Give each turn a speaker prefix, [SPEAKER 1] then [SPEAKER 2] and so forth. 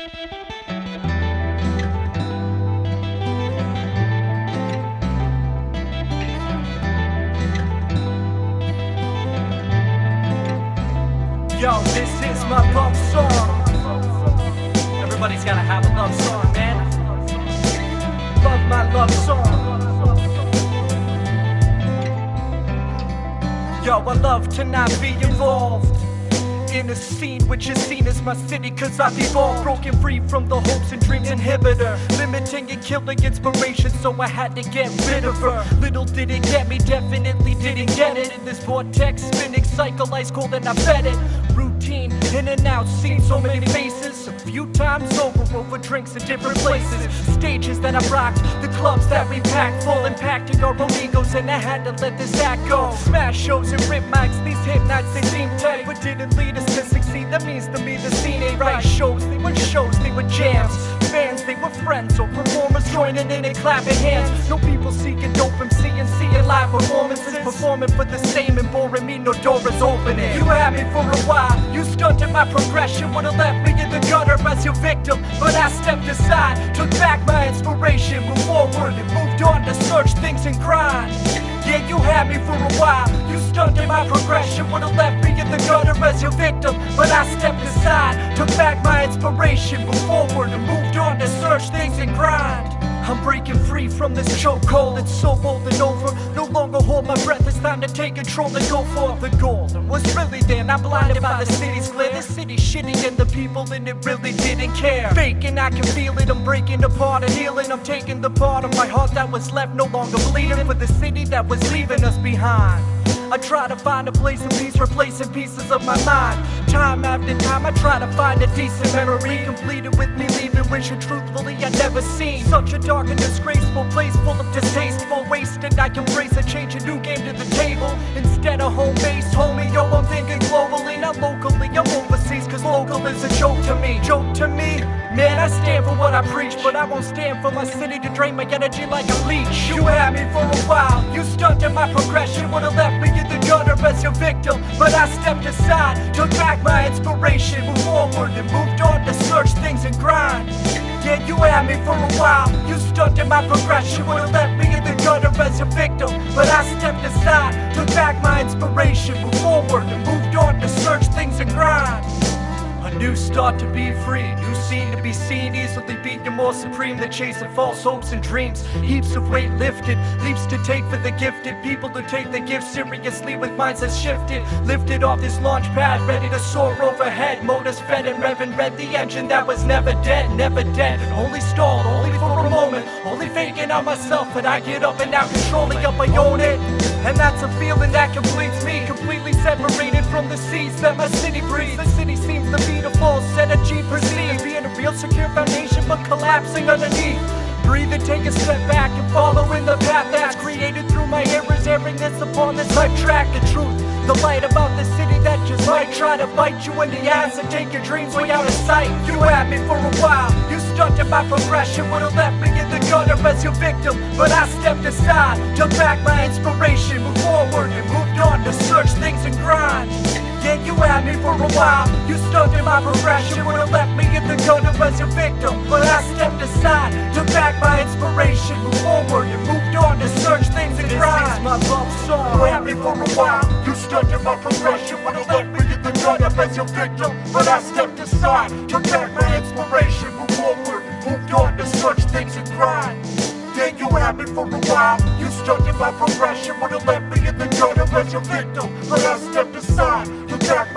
[SPEAKER 1] Yo, this is my love song. Everybody's gotta have a love song, man. Love my love song. Yo, I love to not be involved in a scene which is seen as my city, cause I've evolved, broken free from the hopes and dreams inhibitor, limiting and killing inspiration, so I had to get rid of her. Little did it get me, definitely didn't get it. In this vortex, spinning cycle, ice cold and I fed it. Routine, in and out, seen so many faces, a few times over drinks in different places. Stages that I rocked, the clubs that we packed, full impacting our own egos, and I had to let this act go. Smash shows and rip mics, these hit nights, they seem tight, but didn't lead us to succeed. That means to me the scene ain't right. Shows, they were jams. Fans, they were friends, or performers joining in and clapping hands. No people seeking dope from seeing live performances, performing for the same and boring me, no door is opening. You had me for a while, you stunted my progression, would've left me in the gutter as your victim, but I stepped aside, took back my inspiration, moved forward and moved on to search things and grind. Yeah, you had me for a while, you stunted my progression, would've left me in the gutter as your victim, but I stepped aside, took back my inspiration, moved forward and moved on to search things and grind. I'm breaking free from this chokehold, it's so old and over. No longer hold my breath, it's time to take control and go for the goal. And what's really there, not blinded by the city's glare. The city's shitty and the people in it really didn't care. Faking, I can feel it, I'm breaking apart and healing. I'm taking the part of my heart that was left, no longer bleeding for the city that was leaving us behind. I try to find a place of peace, replacing pieces of my mind. Time after time, I try to find a decent memory, completed with me leaving, wishing truthfully I'd never seen such a dark and disgraceful place full of distasteful waste. And I embrace a change, a new game to the table. Instead of home base, homie, yo, I'm thinking globally, not locally, I'm overseas, cause local is a joke to me. Joke to me? Man, I stand for what I preach, but I won't stand for my city to drain my energy like a leech. You had me for a while, you stunted my progression, would've left me in the gutter as your victim, but I stepped aside, took back my inspiration, moved forward and moved on to search things and grind. Yeah, you had me for a while, you stunted my progression, would've left me in the gutter as your victim, but I stepped aside, took back my inspiration, moved forward and moved on to search things and grind. A new start to be free, new scene to be seen, easily beaten, more supreme than chasing false hopes and dreams. Heaps of weight lifted, leaps to take for the gifted, people who take the gift seriously with mindsets shifted. Lifted off this launch pad, ready to soar overhead, motors fed and revving red, the engine that was never dead, and only stalled, only for a moment, only faking on myself, but I get up and now controlling up, I own it. And that's a feeling that completes me, completely separated from the seas that my city breathes. The city seems to be the full set of G perceived, being a real secure foundation but collapsing underneath. Breathe and take a step back and follow in the path that's created through my errors, airing this upon this life track. The truth, the light about the city that just might try to bite you in the ass and take your dreams way out of sight. You had me for a while, you stunted my progression, would've left me in the gutter as your victim, but I stepped aside, took back my inspiration, moved forward and moved on to search things and grind. Yeah, you had me for a while, you stunted my progression, would've left me in the gutter as your victim, but I stepped aside, took back my inspiration, moved forward and moved on to search things and grind. This is my love song. You had me for a while, you stunted my progression, would've left me in the gutter as your victim, but I stepped aside, took back my inspiration, moved forward and moved on to search things and grind. Yeah, you had me for a while, you stunted my progression, would've left me in the gutter as your victim, but I stepped aside, took back